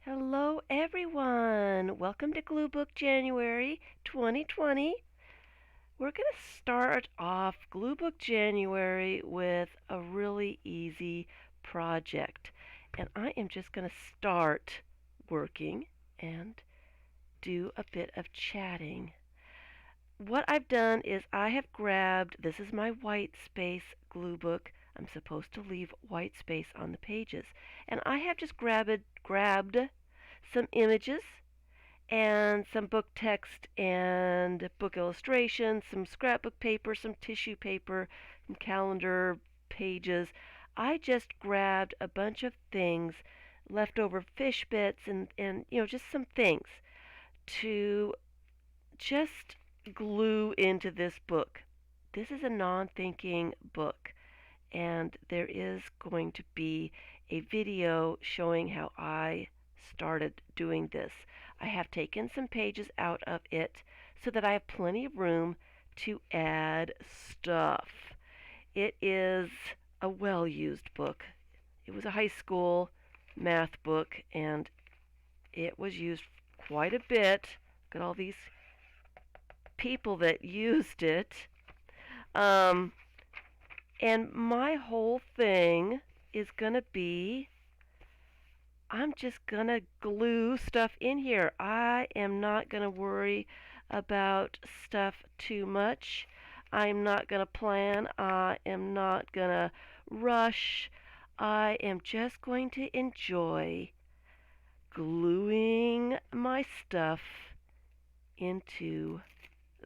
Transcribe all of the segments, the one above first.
Hello, everyone. Welcome to Gluebook January 2020. We're going to start off Gluebook January with a really easy project. And I am just going to start working and do a bit of chatting. What I've done is I have grabbed, this is my white space glue book. I'm supposed to leave white space on the pages. And I have just grabbed some images and some book text and book illustrations, some scrapbook paper, some tissue paper, some calendar pages. I just grabbed a bunch of things, leftover fish bits and just some things to just glue into this book. This is a non-thinking book, and there is going to be a video showing how I started doing this. I have taken some pages out of it so that I have plenty of room to add stuff. It is a well-used book. It was a high school math book, and it was used quite a bit. Look at all these people that used it. Um, and my whole thing is going to be I'm just going to glue stuff in here. I am not going to worry about stuff too much. I'm not going to plan. I am not going to rush. I am just going to enjoy gluing my stuff into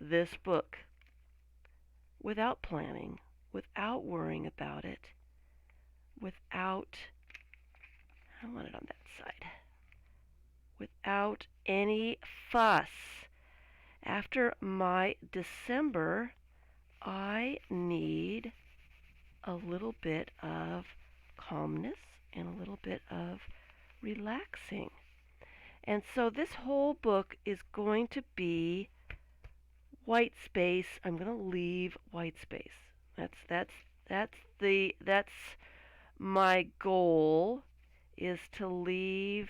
this book without planning, without worrying about it, without, I want it on that side, without any fuss. After my December, I need a little bit of calmness and a little bit of relaxing. And so this whole book is going to be white space. I'm going to leave white space. That's my goal, is to leave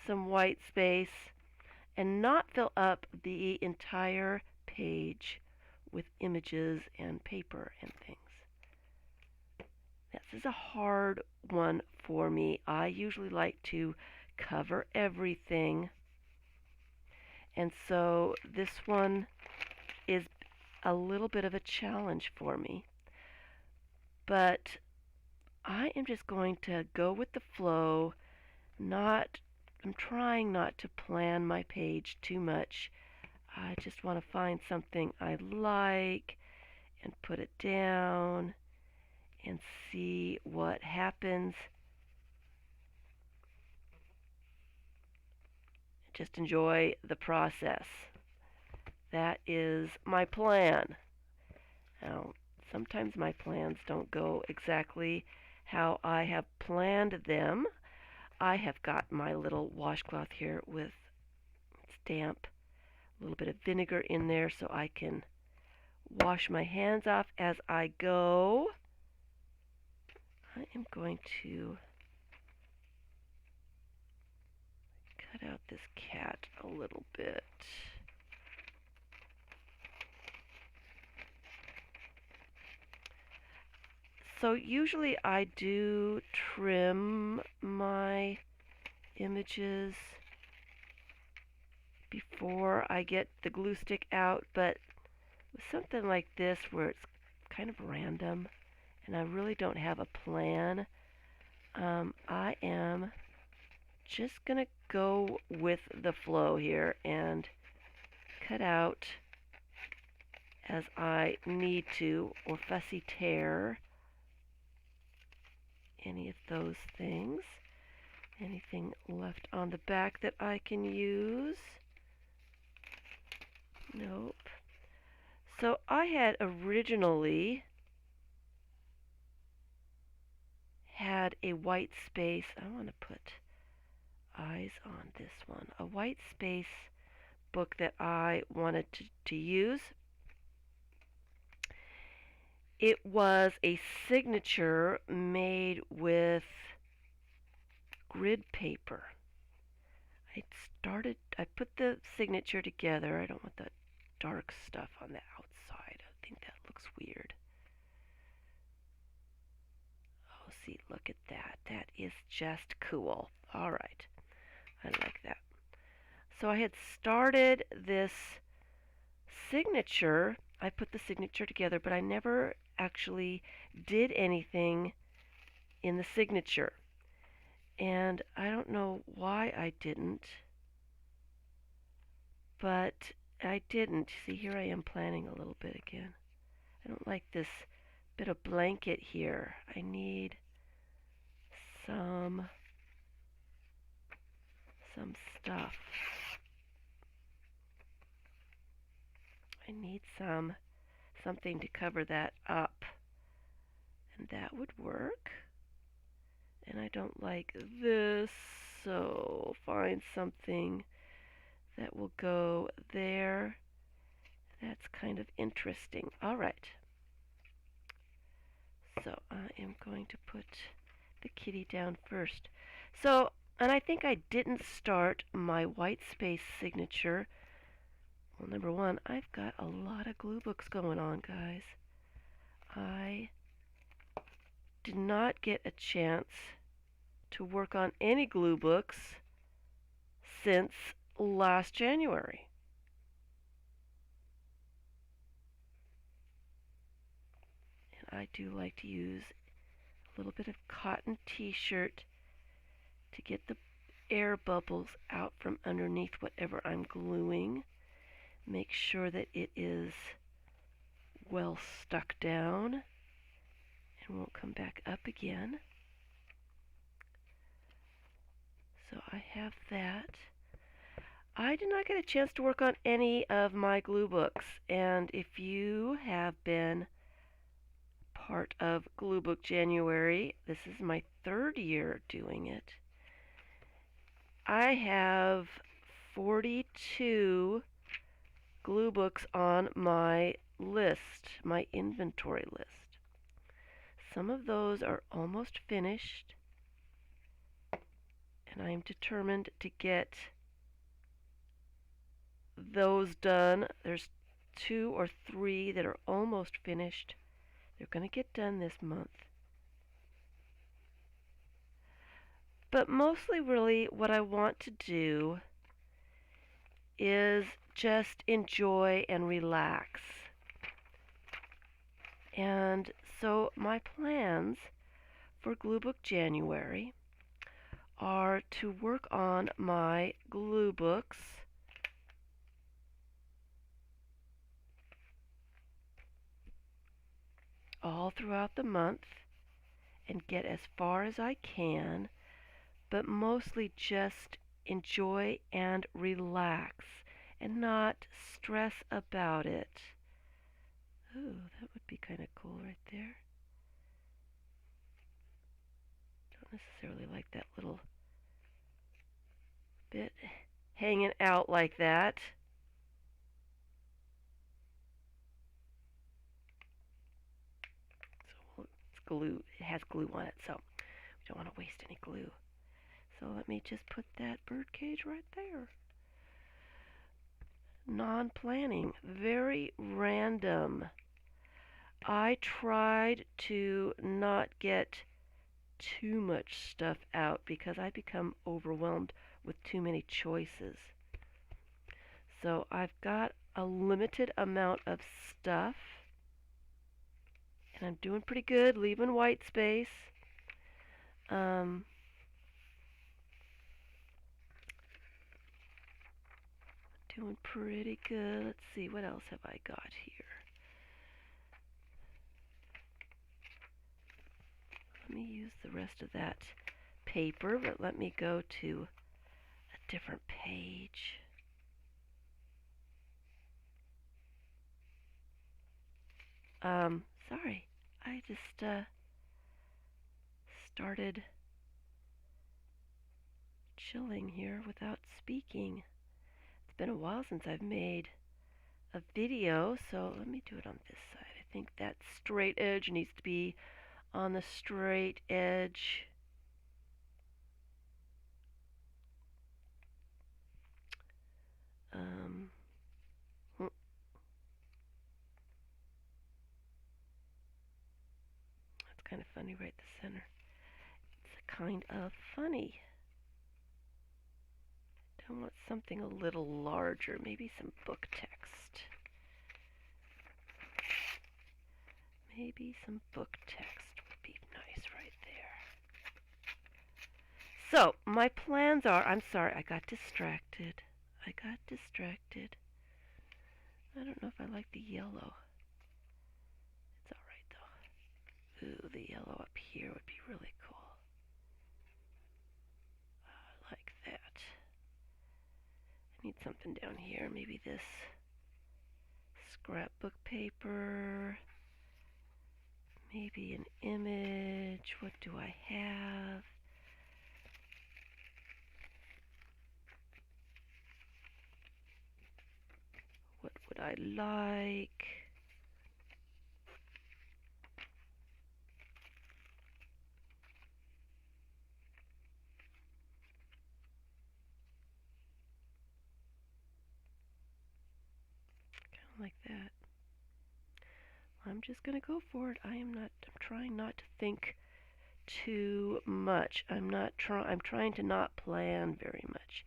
some white space and not fill up the entire page with images and paper and things. This is a hard one for me. I usually like to cover everything, and so this one is a little bit of a challenge for me. But I am just going to go with the flow. I'm trying not to plan my page too much. I just want to find something I like and put it down and see what happens. Just enjoy the process. That is my plan. Now, sometimes my plans don't go exactly how I have planned them. I have got my little washcloth here with damp, a little bit of vinegar in there so I can wash my hands off as I go. I am going to cut out this cat a little bit. So usually I do trim my images before I get the glue stick out, but with something like this where it's kind of random and I really don't have a plan, I am just going to go with the flow here and cut out as I need to, or fussy tear any of those things. Anything left on the back that I can use? Nope. So I had originally had a white space. I want to put eyes on this one. A white space book that I wanted to use. It was a signature made with grid paper. I put the signature together. I don't want the dark stuff on the outside. I think that looks weird. Oh, see, look at that. That is just cool. All right. I like that. So I had started this signature. I put the signature together, but I never actually did anything in the signature. And I don't know why I didn't, but I didn't. See, here I am planning a little bit again. I don't like this bit of blanket here. I need some stuff. I need something to cover that up. And that would work. And I don't like this, so find something that will go there. That's kind of interesting. All right. So I am going to put the kitty down first. So, and I think I didn't start my white space signature. Well, number one, I've got a lot of glue books going on, guys. I did not get a chance to work on any glue books since last January. And I do like to use a little bit of cotton t-shirt to get the air bubbles out from underneath whatever I'm gluing. Make sure that it is well stuck down and won't come back up again. So I have that. I did not get a chance to work on any of my glue books, and if you have been part of Gluebook January, this is my third year doing it. I have 42 glue books on my list, my inventory list. Some of those are almost finished, and I am determined to get those done. There's 2 or 3 that are almost finished. They're going to get done this month. But mostly really what I want to do is just enjoy and relax. And so my plans for Gluebook January are to work on my glue books all throughout the month and get as far as I can, but mostly just enjoy and relax and not stress about it. Ooh, that would be kind of cool right there. Don't necessarily like that little bit hanging out like that. So it's glue. It has glue on it, so we don't want to waste any glue. So let me just put that bird cage right there. Non-planning, very random. I tried to not get too much stuff out because I become overwhelmed with too many choices. So I've got a limited amount of stuff, and I'm doing pretty good, leaving white space. Doing pretty good. Let's see, what else have I got here? Let me use the rest of that paper, but let me go to a different page. Sorry, I just started chilling here without speaking. It's been a while since I've made a video, so let me do it on this side, I think that straight edge needs to be on the straight edge. Um, that's kind of funny right the center. It's kind of funny. I want something a little larger, maybe some book text. Maybe some book text would be nice right there. So, my plans are, I'm sorry, I got distracted. I don't know if I like the yellow. It's alright though. Ooh, the yellow up here would be really cool. I like that. I need something down here, maybe this scrapbook paper. Maybe an image. What do I have? What would I like? Kind of like that. I'm just going to go for it. I'm trying not to think too much. I'm trying to not plan very much.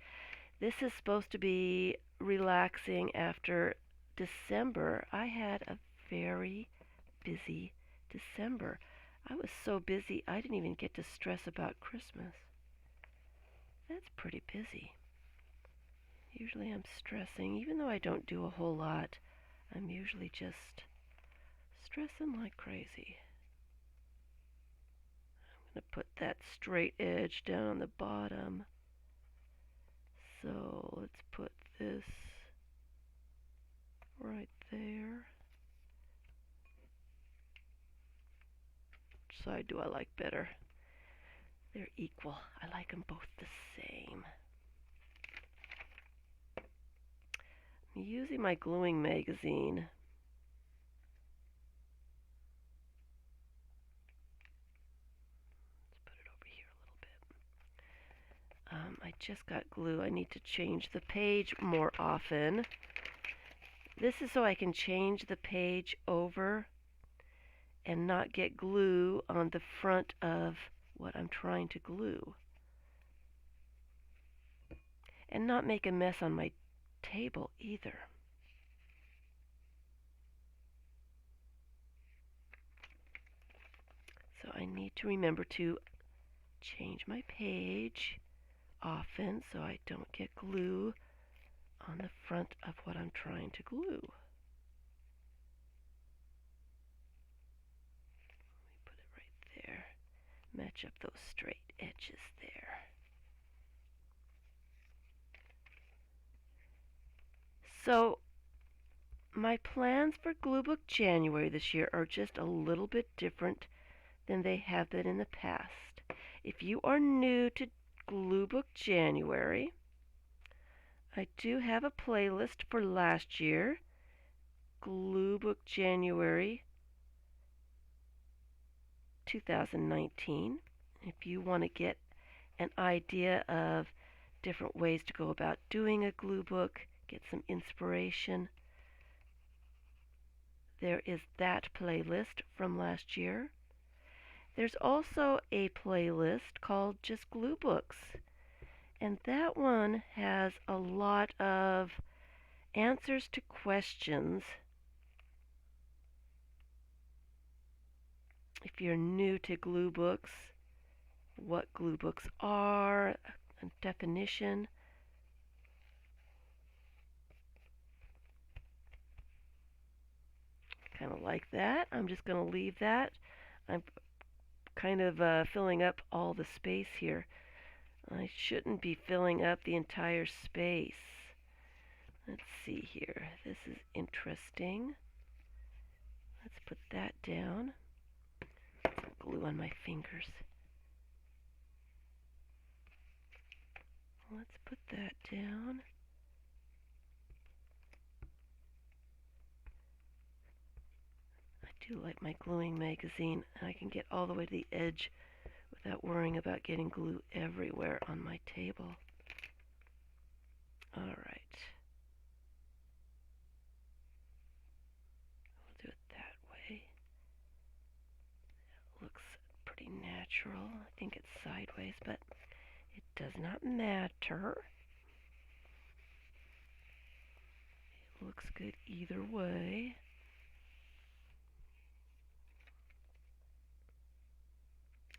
This is supposed to be relaxing after December. I had a very busy December. I was so busy I didn't even get to stress about Christmas. That's pretty busy. Usually I'm stressing, even though I don't do a whole lot. I'm usually just stressing like crazy. I'm going to put that straight edge down on the bottom. So let's put this right there. Which side do I like better? They're equal. I like them both the same. I'm using my gluing magazine. Let's put it over here a little bit. I just got glue. I need to change the page more often. This is so I can change the page over and not get glue on the front of what I'm trying to glue. And not make a mess on my table either. So I need to remember to change my page often so I don't get glue on the front of what I'm trying to glue. Let me put it right there. Match up those straight edges there. So my plans for Gluebook January this year are just a little bit different than they have been in the past. If you are new to Gluebook January, I do have a playlist for last year, Gluebook January 2019. If you want to get an idea of different ways to go about doing a glue book, get some inspiration, there is that playlist from last year. There's also a playlist called Just Glue Books, and that one has a lot of answers to questions. If you're new to glue books, what glue books are, a definition. Kind of like that. I'm just going to leave that. I'm kind of filling up all the space here. I shouldn't be filling up the entire space. Let's see here. This is interesting. Let's put that down. Some glue on my fingers. Let's put that down. I do like my gluing magazine, and I can get all the way to the edge without worrying about getting glue everywhere on my table. All right. We'll do it that way. It looks pretty natural. I think it's sideways, but it does not matter. It looks good either way.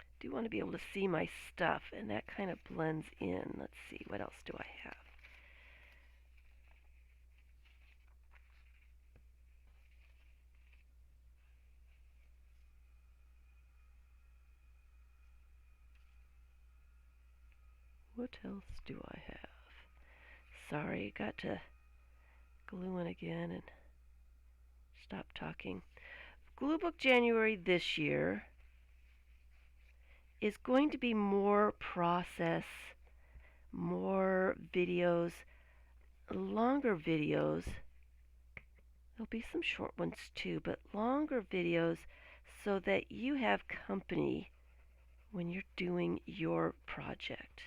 I do want to be able to see my stuff, and that kind of blends in. Let's see, what else do I have? What else do I have? Sorry, got to glue in again and stop talking. Gluebook January this year is going to be more process, more videos, longer videos. There'll be some short ones too, but longer videos so that you have company when you're doing your project.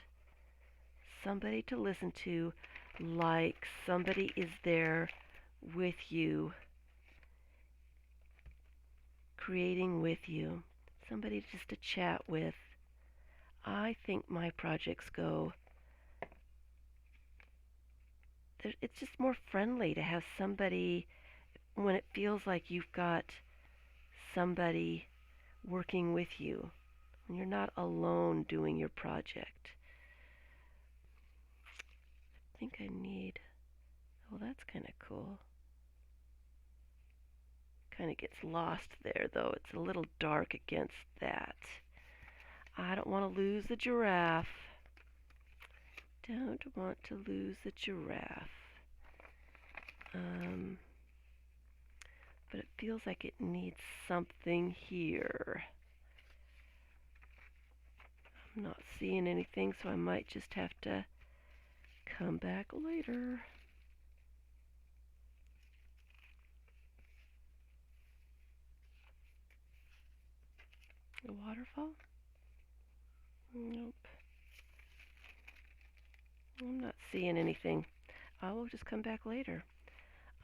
Somebody to listen to, like somebody is there with you, creating with you, somebody just to chat with. I think my projects go, it's just more friendly to have somebody when it feels like you've got somebody working with you, when you're not alone doing your project. I think I need, oh, that's kind of cool. Kind of gets lost there though. It's a little dark against that. I don't want to lose the giraffe. Don't want to lose the giraffe. But it feels like it needs something here. I'm not seeing anything, so I might just have to come back later. A waterfall? Nope. I'm not seeing anything. I will just come back later.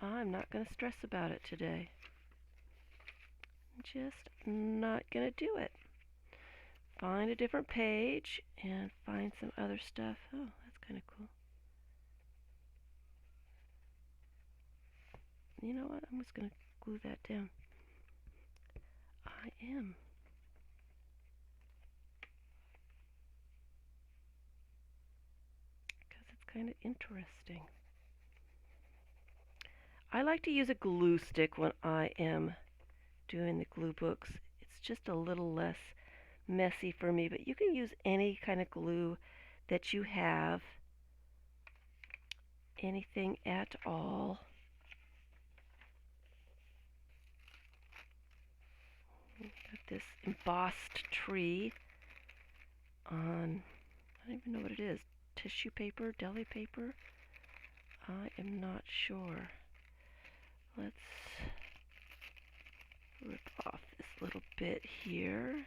I'm not going to stress about it today. Just not going to do it. Find a different page and find some other stuff. Oh, that's kind of cool. You know what? I'm just going to glue that down. I am. Because it's kind of interesting. I like to use a glue stick when I am doing the glue books. It's just a little less messy for me, but you can use any kind of glue that you have, anything at all. Got this embossed tree on, I don't even know what it is, tissue paper, deli paper. I am not sure. Let's rip off this little bit here.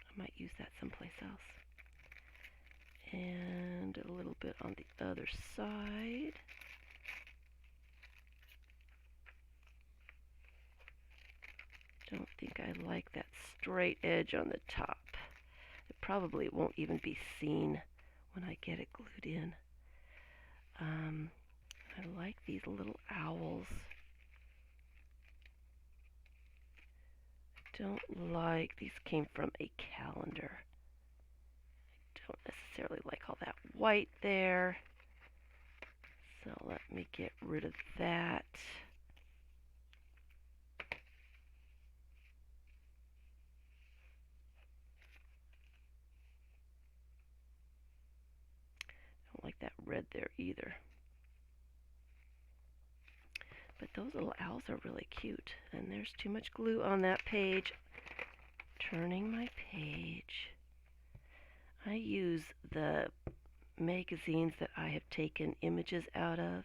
I might use that someplace else. And a little bit on the other side. Don't think I like that straight edge on the top. It probably won't even be seen when I get it glued in. I like these little owls. Don't like, these came from a calendar. I don't necessarily like all that white there. So let me get rid of that. Don't like that red there either. But those little owls are really cute. And there's too much glue on that page. Turning my page. I use the magazines that I have taken images out of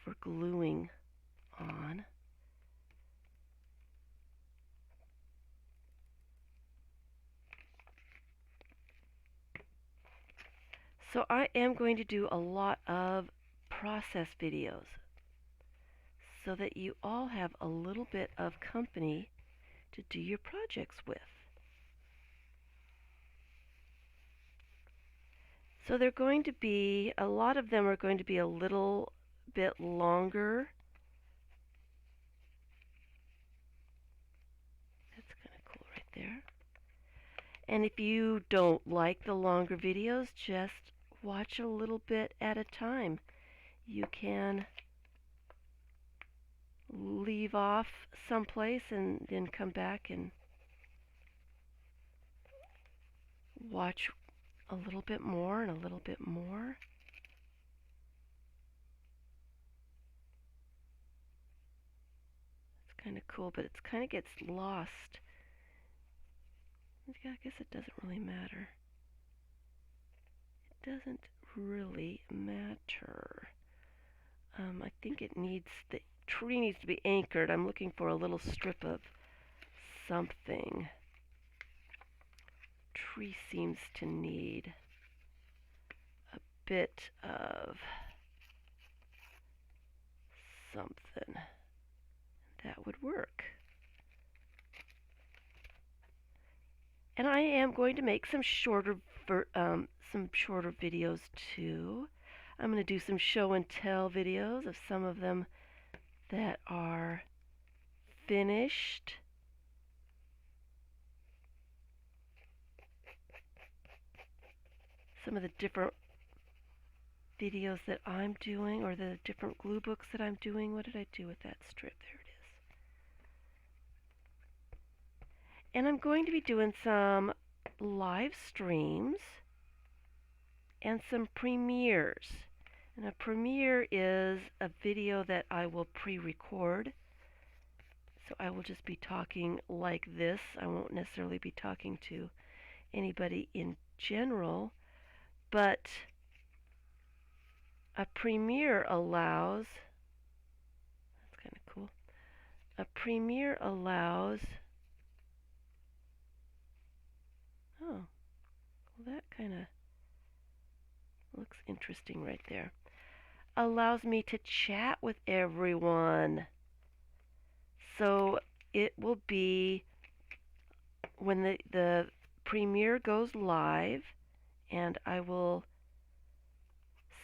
for gluing on. So I am going to do a lot of process videos so that you all have a little bit of company to do your projects with. So they're going to be, a lot of them are going to be a little bit longer. That's kind of cool right there. And if you don't like the longer videos, just watch a little bit at a time. You can leave off someplace and then come back and watch a little bit more and a little bit more. It's kind of cool, but it kind of gets lost. I guess it doesn't really matter. It doesn't really matter. I think it needs, the tree needs to be anchored. I'm looking for a little strip of something. Tree seems to need a bit of something. That would work. And I am going to make some shorter videos too. I'm going to do some show and tell videos of some of them that are finished. Some of the different videos that I'm doing, or the different glue books that I'm doing. What did I do with that strip? There it is. And I'm going to be doing some live streams and some premieres. And a premiere is a video that I will pre-record. So I will just be talking like this. I won't necessarily be talking to anybody in general, but a premiere allows, that's kind of cool, a premiere allows, oh, well that kind of looks interesting right there, allows me to chat with everyone. So it will be when the premiere goes live, and I will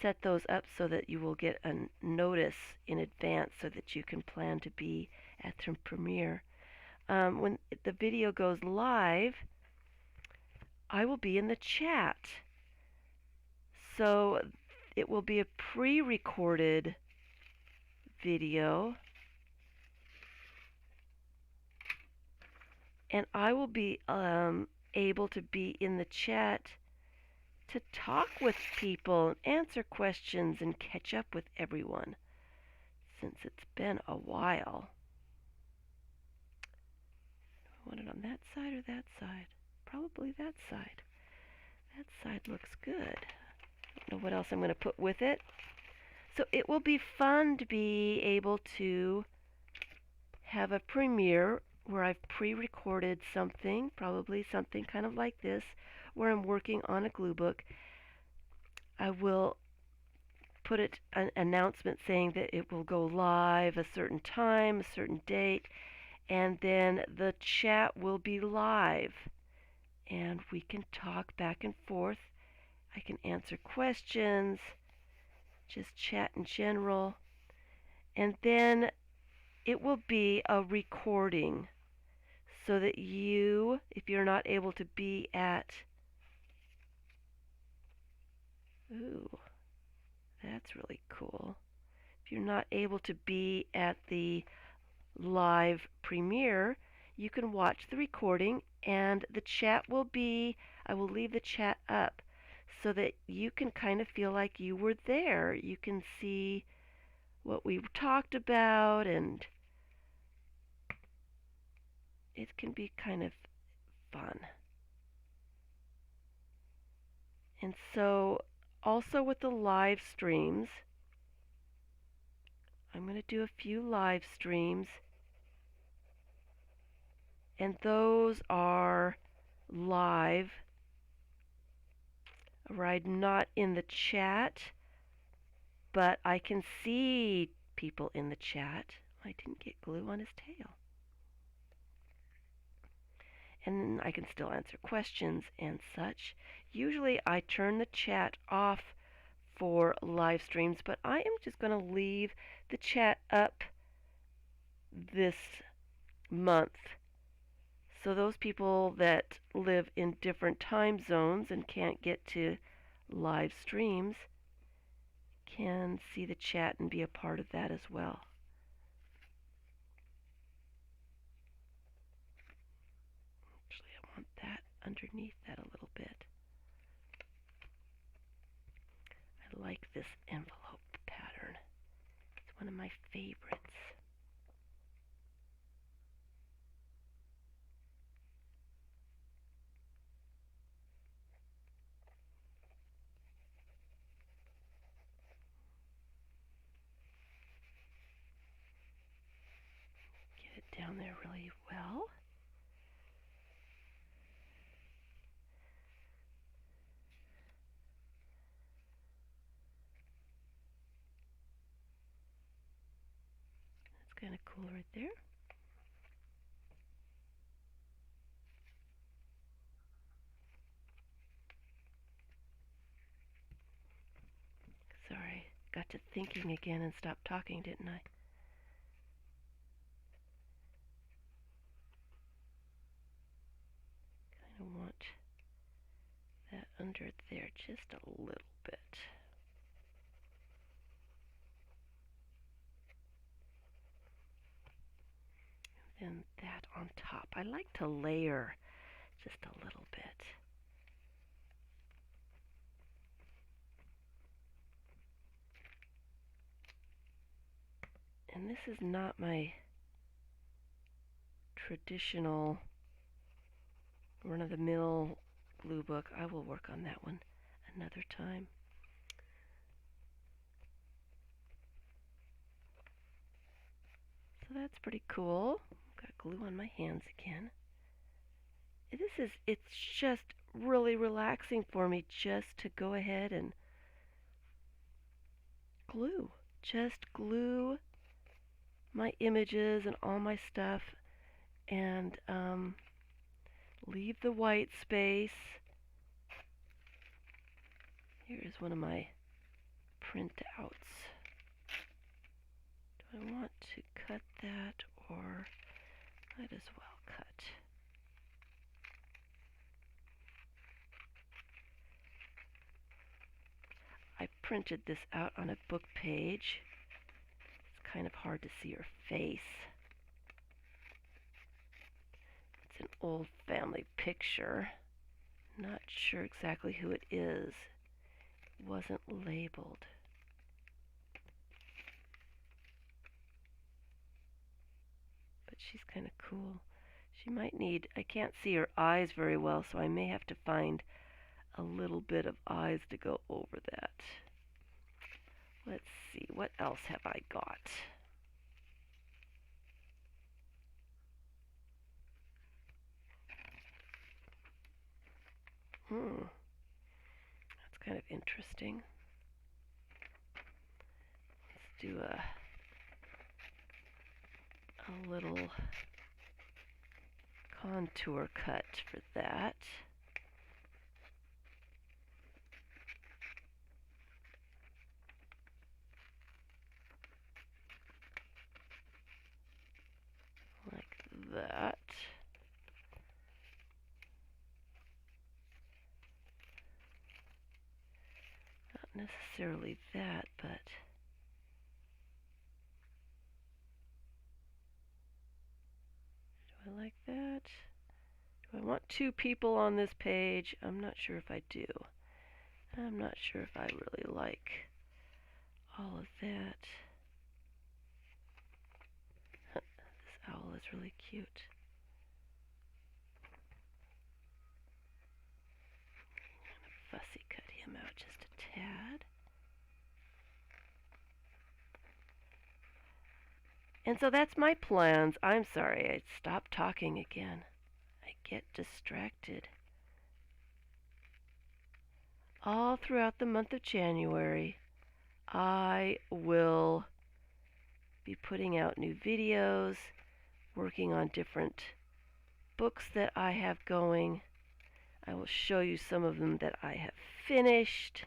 set those up so that you will get a notice in advance so that you can plan to be at the premiere. When the video goes live, I will be in the chat. So it will be a pre-recorded video, and I will be able to be in the chat to talk with people, answer questions, and catch up with everyone, since it's been a while. Do I want it on that side or that side? Probably that side. That side looks good. I don't know what else I'm going to put with it. So it will be fun to be able to have a premiere where I've pre-recorded something, probably something kind of like this, where I'm working on a glue book. I will put an announcement saying that it will go live a certain time, a certain date, and then the chat will be live, and we can talk back and forth. I can answer questions, just chat in general, and then it will be a recording so that you, if you're not able to be at, ooh, that's really cool. If you're not able to be at the live premiere, you can watch the recording, and the chat will be, I will leave the chat up so that you can kind of feel like you were there. You can see what we talked about, and it can be kind of fun. And so also with the live streams, I'm going to do a few live streams, and those are live, where I'm not in the chat, but I can see people in the chat. I didn't get glue on his tail. And I can still answer questions and such. Usually I turn the chat off for live streams, but I am just going to leave the chat up this month. So those people that live in different time zones and can't get to live streams can see the chat and be a part of that as well. Actually, I want that underneath that a little bit. I like this envelope pattern. It's one of my favorites. Get it down there really well. That's kind of cool right there. Sorry, got to thinking again and stopped talking, didn't I? Kind of want that under there just a little bit. And that on top. I like to layer just a little bit. And this is not my traditional run-of-the-mill glue book. I will work on that one another time. So that's pretty cool. Got glue on my hands again. It's just really relaxing for me just to go ahead and glue. Just glue my images and all my stuff and leave the white space. Here's one of my printouts. Do I want to cut that, or might as well cut? I printed this out on a book page. It's kind of hard to see her face. It's an old family picture. Not sure exactly who it is. It wasn't labeled. But she's kind of cool. She might need, I can't see her eyes very well, so I may have to find a little bit of eyes to go over that. Let's see, what else have I got? That's kind of interesting. Let's do a little contour cut for that. Like that. Not necessarily that, but do I like that? Do I want two people on this page? I'm not sure if I do. I'm not sure if I really like all of that. This owl is really cute. I'm gonna fussy cut him out just a tad. And so that's my plans. I'm sorry, I stopped talking again. I get distracted. All throughout the month of January, I will be putting out new videos, working on different books that I have going. I will show you some of them that I have finished.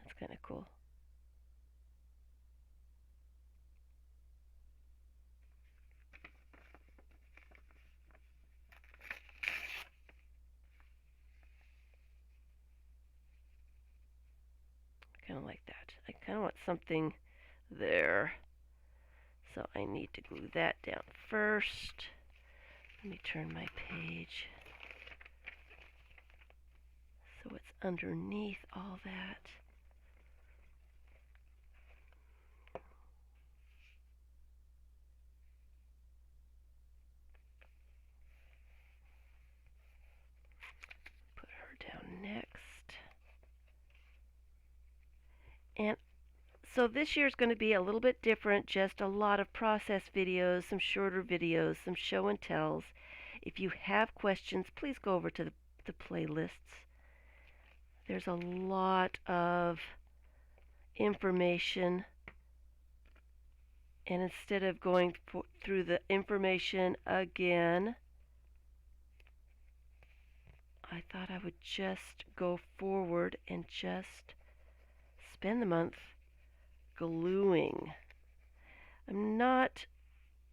That's kind of cool. Kind of like that. I kind of want something there. So I need to glue that down first. Let me turn my page so it's underneath all that. Put her down next. And so this year is going to be a little bit different, just a lot of process videos, some shorter videos, some show and tells. If you have questions, please go over to the playlists. There's a lot of information, and instead of going through the information again, I thought I would just go forward and just spend the month gluing. I'm not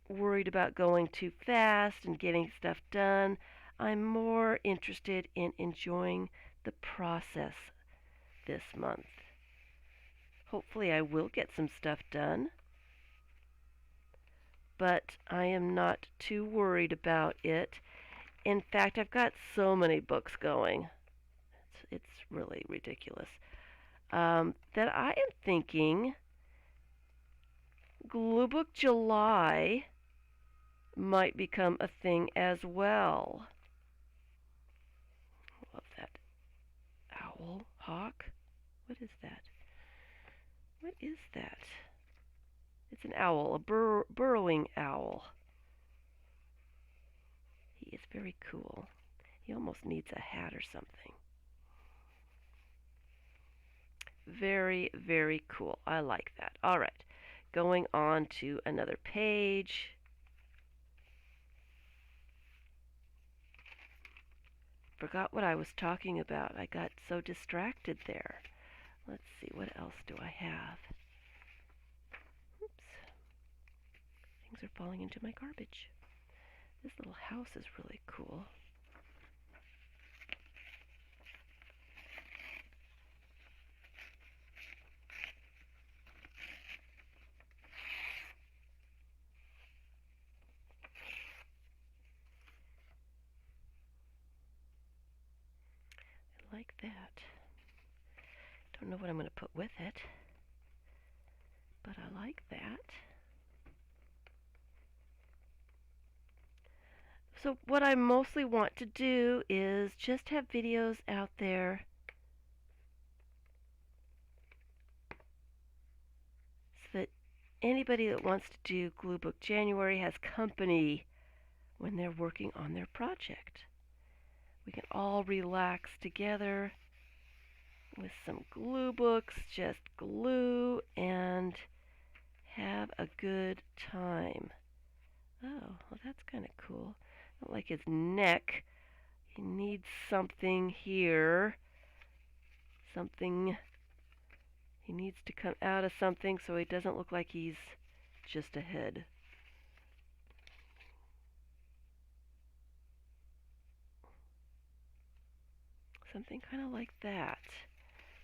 worried about going too fast and getting stuff done. I'm more interested in enjoying the process this month. Hopefully I will get some stuff done, but I am not too worried about it. In fact, I've got so many books going. It's really ridiculous. That I am thinking Gluebook July might become a thing as well. Love that. Owl? Hawk? What is that? What is that? It's an owl, a burrowing owl. He is very cool. He almost needs a hat or something. Very, very cool. I like that. All right. Going on to another page. Forgot what I was talking about. I got so distracted there. Let's see, what else do I have? Oops. Things are falling into my garbage. This little house is really cool. I like that. Don't know what I'm going to put with it, but I like that. So what I mostly want to do is just have videos out there so that anybody that wants to do Gluebook January has company when they're working on their project. We can all relax together with some glue books, just glue and have a good time. Oh, well that's kind of cool. Not like his neck. He needs something here. Something. He needs to come out of something so he doesn't look like he's just a head. Something kind of like that,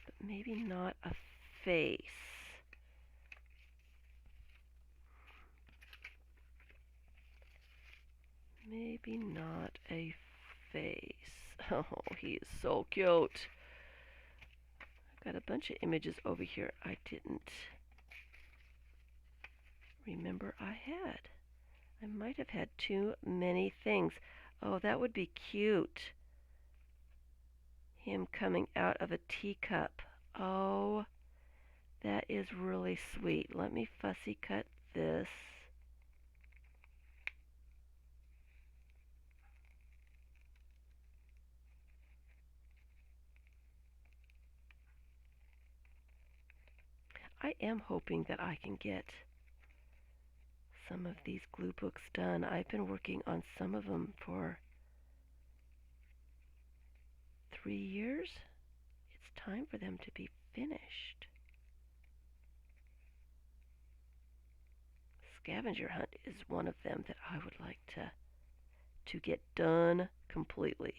but maybe not a face. Maybe not a face. Oh, he is so cute. I've got a bunch of images over here I didn't remember I had. I might have had too many things. Oh, that would be cute. Him coming out of a teacup. Oh, That is really sweet. Let me fussy cut this. I am hoping that I can get some of these glue books done. I've been working on some of them for 3 years. It's time for them to be finished. Scavenger hunt is one of them that I would like to get done completely.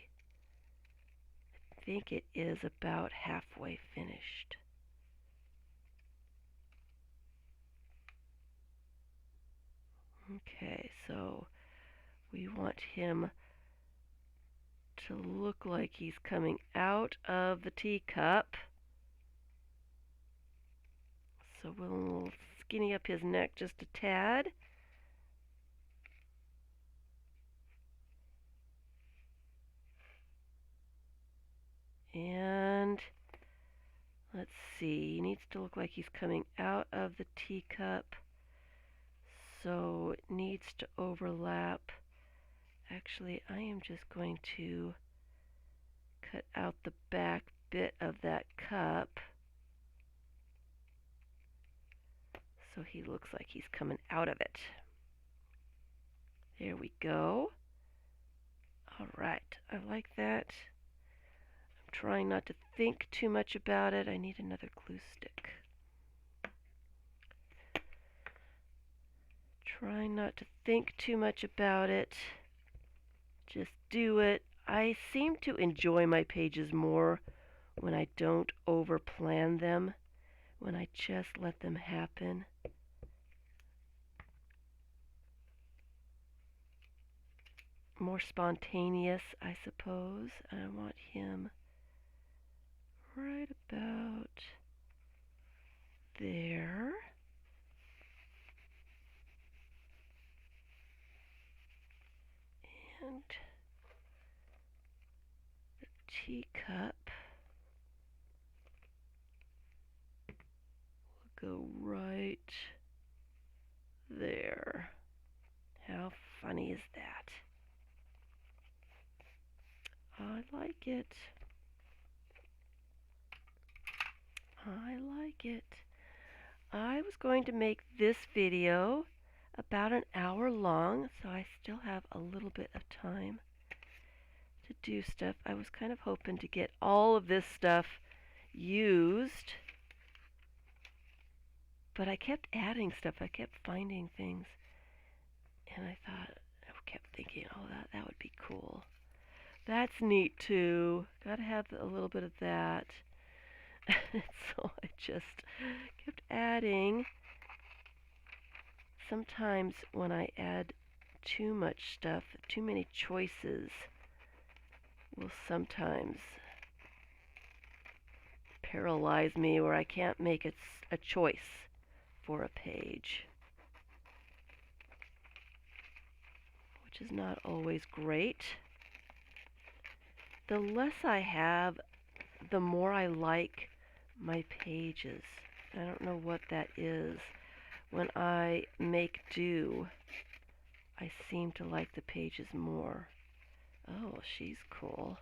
I think it is about halfway finished. Okay, so we want him to look like he's coming out of the teacup. So we'll skinny up his neck just a tad. And let's see, he needs to look like he's coming out of the teacup. So it needs to overlap. Actually, I am just going to cut out the back bit of that cup so he looks like he's coming out of it. There we go. All right, I like that. I'm trying not to think too much about it. I need another glue stick. Try not to think too much about it. Just do it. I seem to enjoy my pages more when I don't overplan them, when I just let them happen. More spontaneous, I suppose. I want him right about there. And the teacup will go right there. How funny is that? I like it. I like it. I was going to make this video about an hour long, so I still have a little bit of time to do stuff. I was kind of hoping to get all of this stuff used, but I kept adding stuff. I kept finding things, and I kept thinking, oh, that would be cool. That's neat too. Gotta have a little bit of that. So I just kept adding. Sometimes when I add too much stuff, too many choices will sometimes paralyze me where I can't make a choice for a page, which is not always great. The less I have, the more I like my pages. I don't know what that is. When I make do, I seem to like the pages more. Oh, she's cool.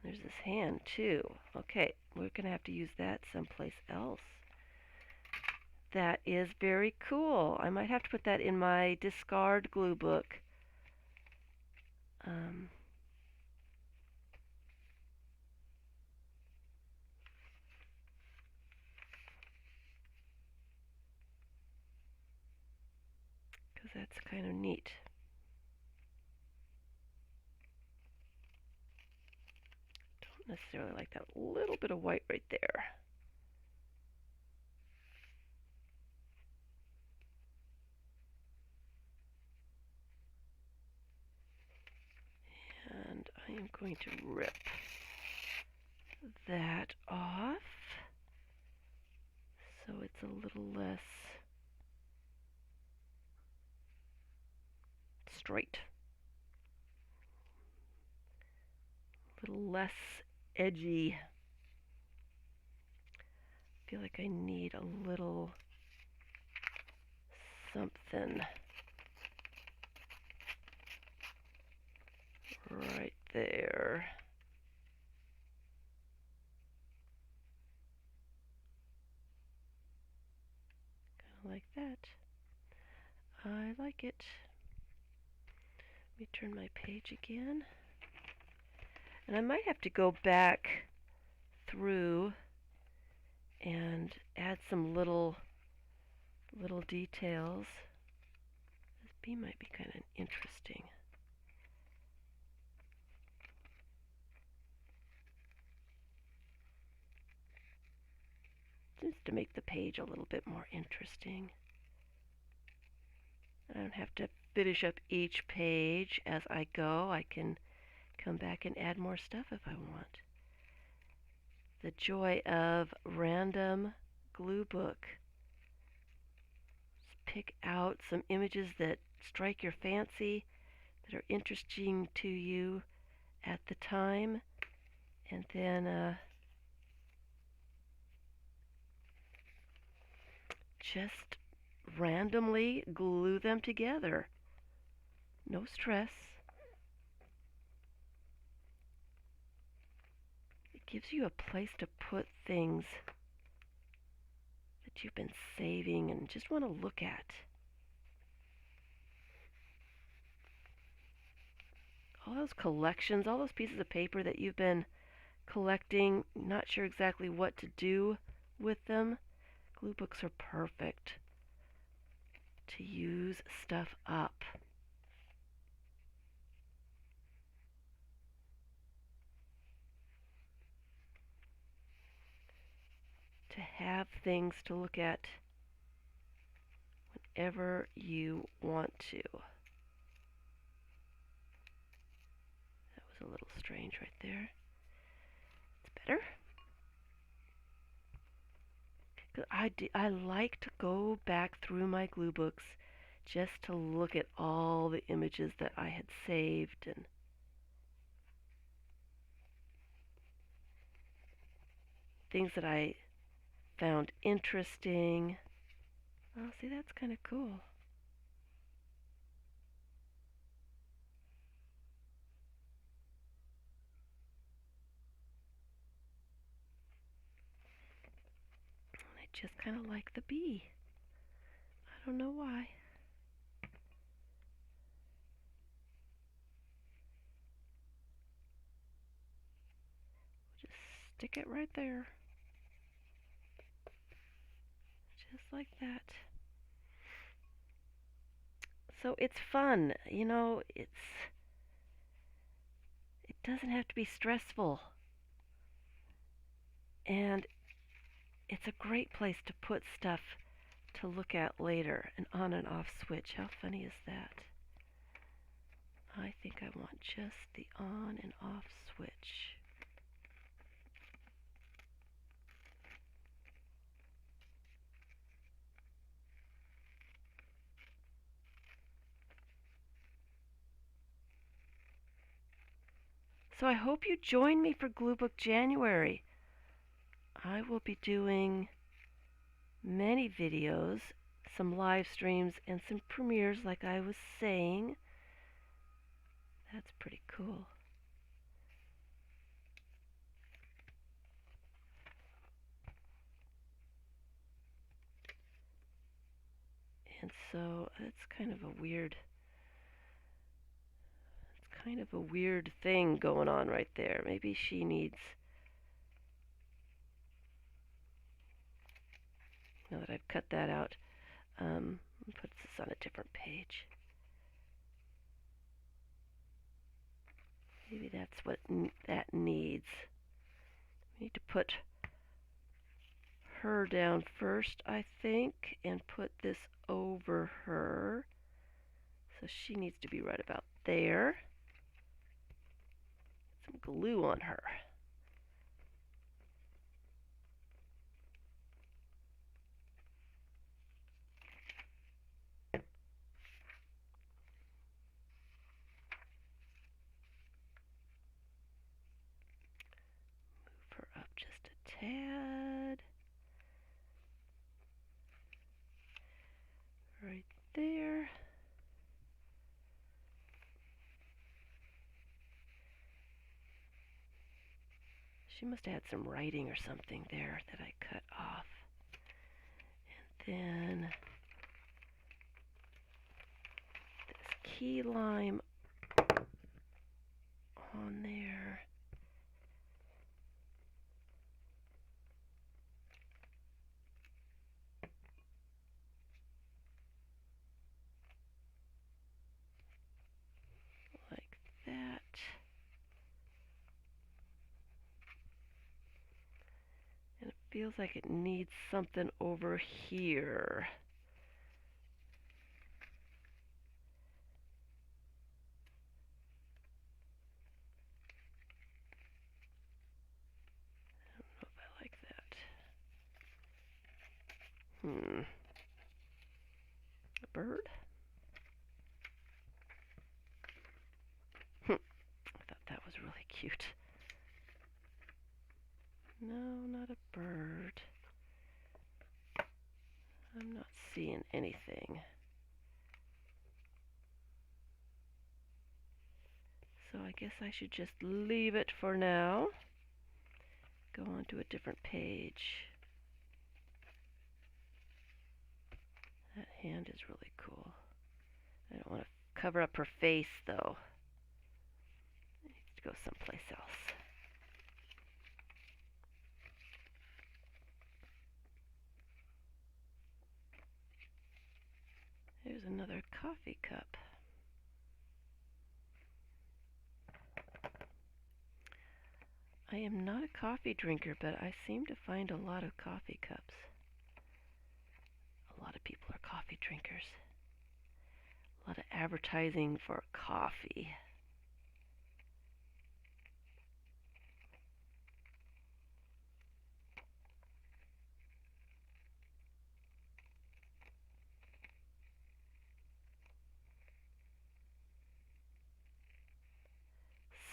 There's this hand too. Okay, we're going to have to use that someplace else. That is very cool. I might have to put that in my discard glue book. Because that's kind of neat. Don't necessarily like that little bit of white right there. And I am going to rip that off so it's a little less straight, a little less edgy. feel like I need a little something right there. Kind of like that. I like it. Let me turn my page again. And I might have to go back through and add some little details. This bee might be kind of interesting. Just to make the page a little bit more interesting. I don't have to finish up each page as I go. I can come back and add more stuff if I want. The joy of random Gluebook. Pick out some images that strike your fancy, that are interesting to you at the time, and then just randomly glue them together. No stress. It gives you a place to put things that you've been saving and just want to look at. All those collections, all those pieces of paper that you've been collecting, not sure exactly what to do with them. Gluebooks are perfect to use stuff up. To have things to look at whenever you want to. That was a little strange right there. It's better. I like to go back through my Gluebooks just to look at all the images that I had saved and things that I found interesting. Oh, see, that's kind of cool. I just kind of like the bee. I don't know why. Just stick it right there. Just like that. So it's fun, you know, it doesn't have to be stressful. And it's a great place to put stuff to look at later, an on and off switch. How funny is that? I think I want just the on and off switch. So I hope you join me for Gluebook January. I will be doing many videos, some live streams, and some premieres like I was saying. That's pretty cool. And so it's kind of a weird thing going on right there. Maybe she needs, now that I've cut that out, put this on a different page. Maybe that's what that needs. We need to put her down first, I think, and put this over her. So she needs to be right about there. Some glue on her. Move her up just a tad. there. She must have had some writing or something there that I cut off. And then this key lime on there. Like that. And it feels like it needs something over here. I don't know if I like that. A bird? I thought that was really cute. No, not a bird. I'm not seeing anything. So I guess I should just leave it for now. Go on to a different page. That hand is really cool. I don't want to cover up her face though. I need to go someplace else. There's another coffee cup. I am not a coffee drinker, but I seem to find a lot of coffee cups. A lot of people are coffee drinkers. A lot of advertising for coffee.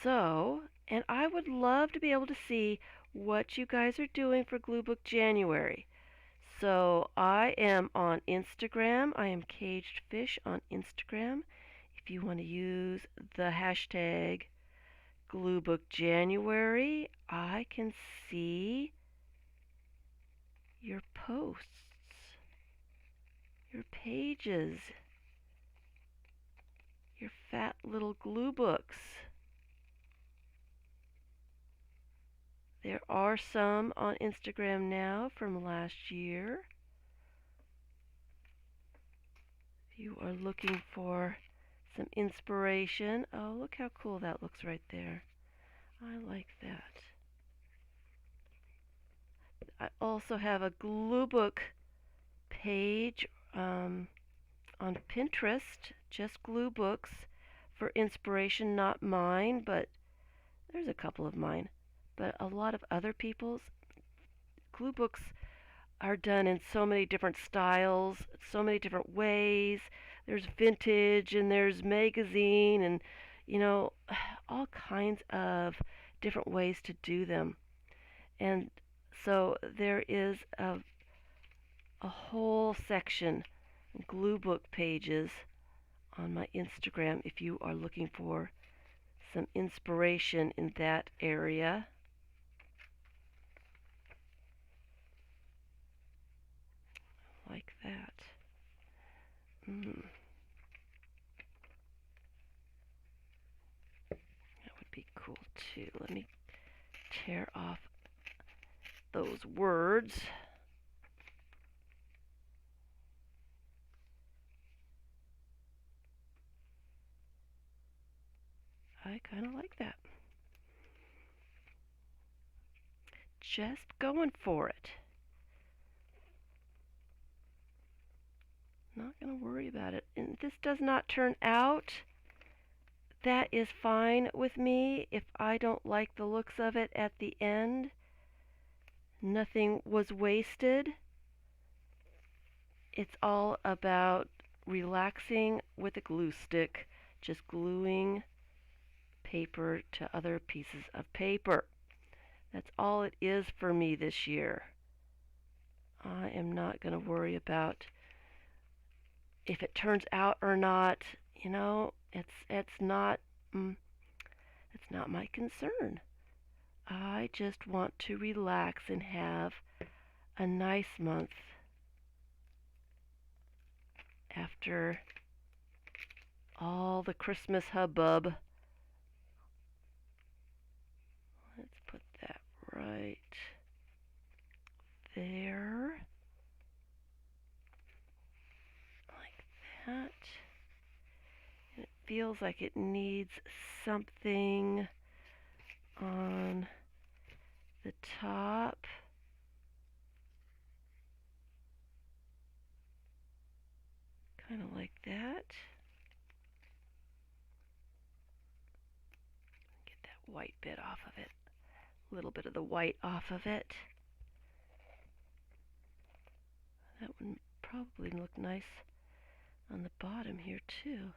So, and I would love to be able to see what you guys are doing for Gluebook January. So I am on Instagram. I am Caged Fish on Instagram. If you want to use the hashtag Gluebook January, I can see your posts, your pages, your fat little glue books. There are some on Instagram now from last year. If you are looking for some inspiration, oh, look how cool that looks right there. I like that. I also have a Gluebook page on Pinterest, just Gluebooks for inspiration, not mine, but there's a couple of mine. But a lot of other people's glue books are done in so many different styles, so many different ways. There's vintage and there's magazine and, you know, all kinds of different ways to do them. And so there is a whole section, glue book pages on my Instagram if you are looking for some inspiration in that area. Like that. That would be cool too. Let me tear off those words. I kind of like that. Just going for it. Not going to worry about it. And this does not turn out, that is fine with me. If I don't like the looks of it at the end, nothing was wasted. It's all about relaxing with a glue stick, just gluing paper to other pieces of paper. That's all it is for me this year. I am not going to worry about if it turns out or not, mm, it's not my concern. I just want to relax and have a nice month after all the Christmas hubbub. Let's put that right there, like that. And it feels like it needs something on the top. Kind of like that. Get that white bit off of it. A little bit of the white off of it. That would probably look nice on the bottom here too.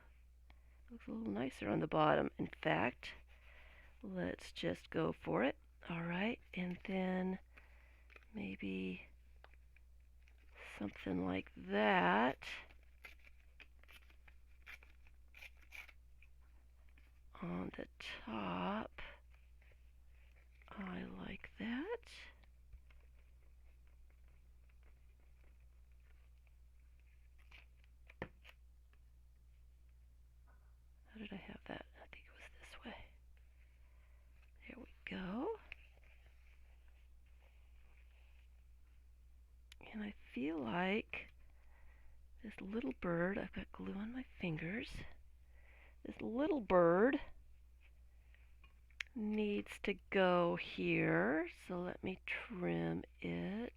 Looks a little nicer on the bottom. In fact, let's just go for it. All right, and then maybe something like that on the top. I like that. How did I have that? I think it was this way. There we go. And I feel like this little bird, I've got glue on my fingers, this little bird needs to go here. So let me trim it.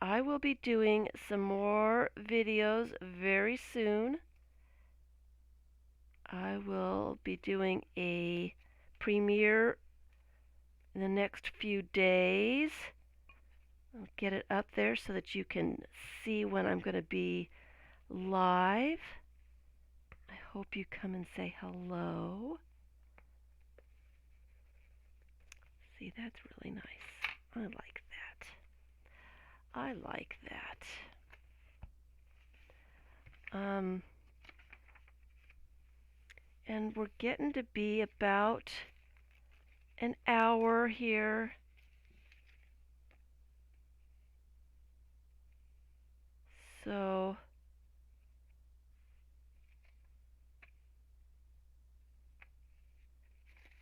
I will be doing some more videos very soon. I will be doing a premiere in the next few days. I'll get it up there so that you can see when I'm going to be live. I hope you come and say hello. See, that's really nice. I like that. I like that. And we're getting to be about an hour here. So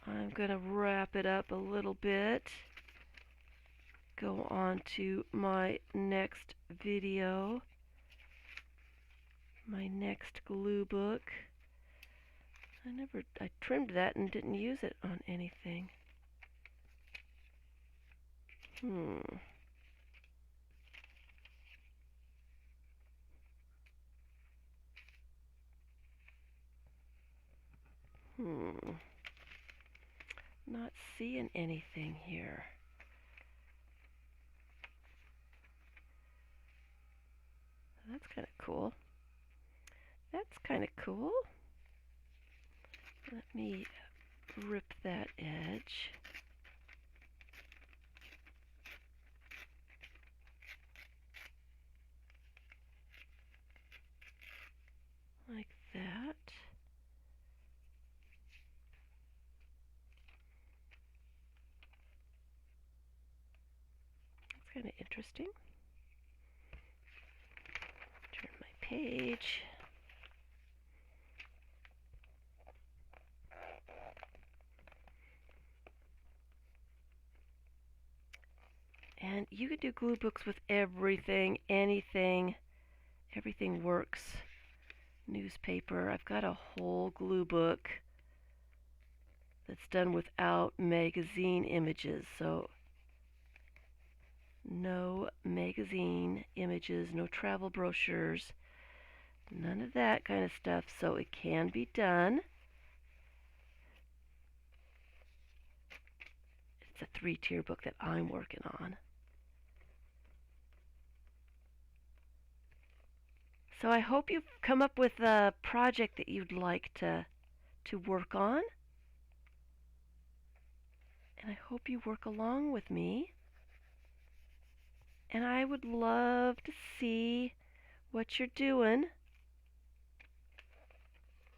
I'm going to wrap it up a little bit. Go on to my next video, my next glue book. I trimmed that and didn't use it on anything. Hmm. Not seeing anything here. That's kind of cool. That's kind of cool. Let me rip that edge. Like that. That's kind of interesting. Turn my page. And you could do glue books with everything, anything. Everything works. Newspaper. I've got a whole glue book that's done without magazine images. So no magazine images, no travel brochures, none of that kind of stuff. So it can be done. It's a 3-tier book that I'm working on. So I hope you've come up with a project that you'd like to work on. And I hope you work along with me. And I would love to see what you're doing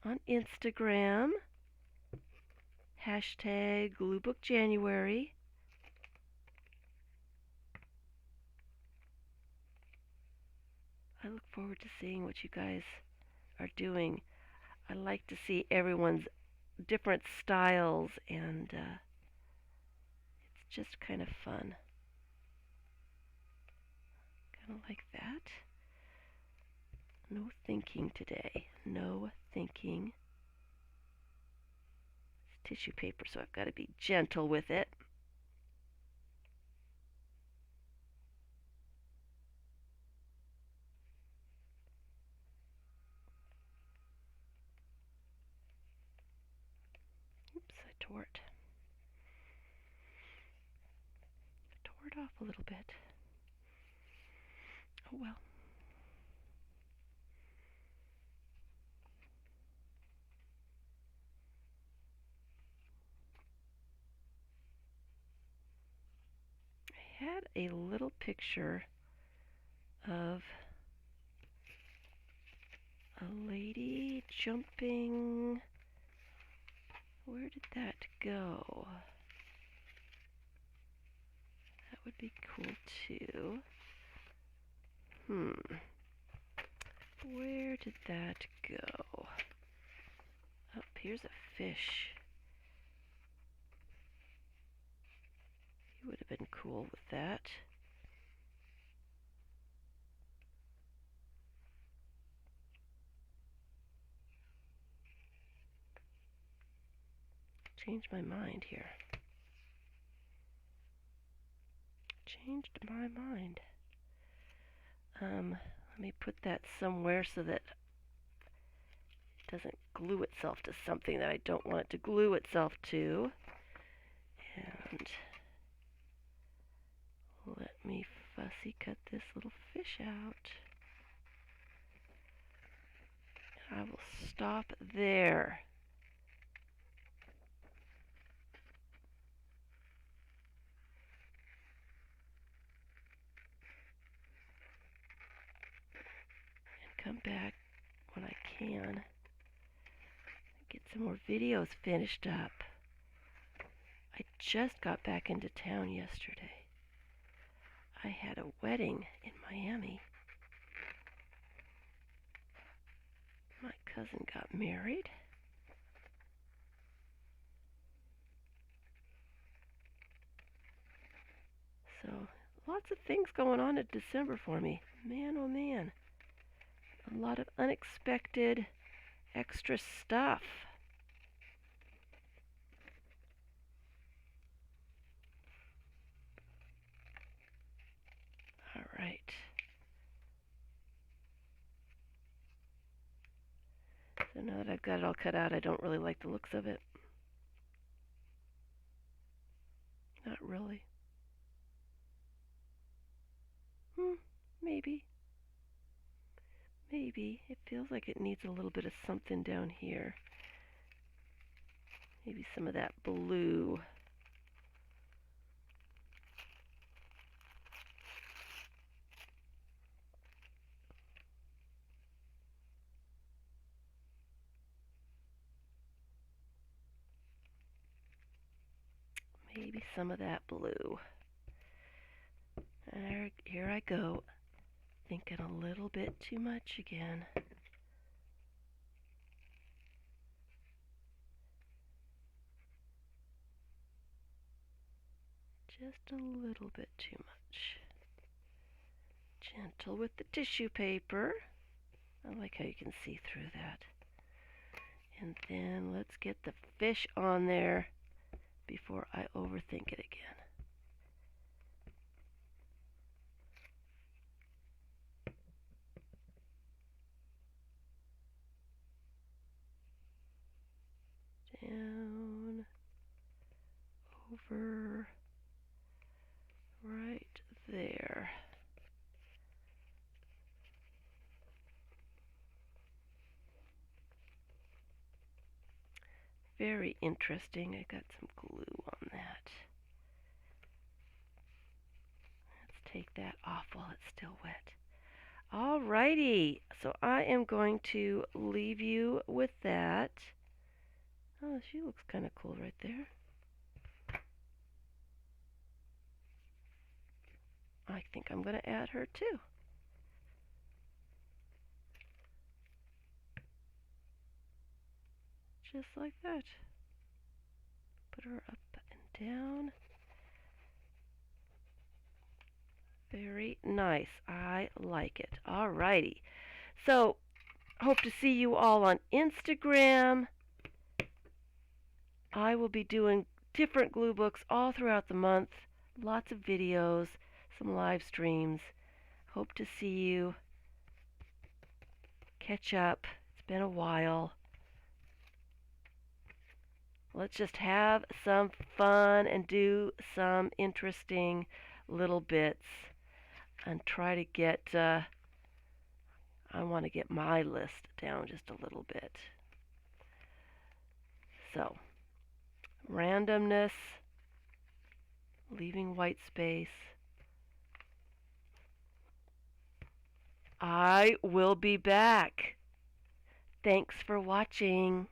on Instagram. Hashtag GluebookJanuary. I look forward to seeing what you guys are doing. I like to see everyone's different styles, and it's just kind of fun. Kind of like that. No thinking today. No thinking. It's tissue paper, so I've got to be gentle with it. Oops, I tore it. Tore it off a little bit. Oh well. I had a little picture of a lady jumping. Where did that go? That would be cool too. Where did that go? Oh, here's a fish. He would have been cool with that. Changed my mind here. Changed my mind. Let me put that somewhere so that it doesn't glue itself to something that I don't want it to glue itself to. And let me fussy cut this little fish out. I will stop there. And come back when I can. Get some more videos finished up. I just got back into town yesterday. I had a wedding in Miami. My cousin got married. So, lots of things going on in December for me. Man, oh man. A lot of unexpected extra stuff. All right. So now that I've got it all cut out, I don't really like the looks of it. Not really. Maybe. Maybe. It feels like it needs a little bit of something down here. Maybe some of that blue. Maybe some of that blue. And here I go, thinking a little bit too much again. Just a little bit too much. Gentle with the tissue paper. I like how you can see through that. And then let's get the fish on there before I overthink it again. Down, over, right there. Very interesting. I got some glue on that. Let's take that off while it's still wet. Alrighty, so I am going to leave you with that. Oh, she looks kind of cool right there. I think I'm going to add her too. Just like that. Put her up and down. Very nice. I like it. Alrighty. So, hope to see you all on Instagram. I will be doing different glue books all throughout the month. Lots of videos, some live streams. Hope to see you. Catch up. It's been a while. Let's just have some fun and do some interesting little bits and try to get, I want to get my list down just a little bit. So, randomness, leaving white space. I will be back. Thanks for watching.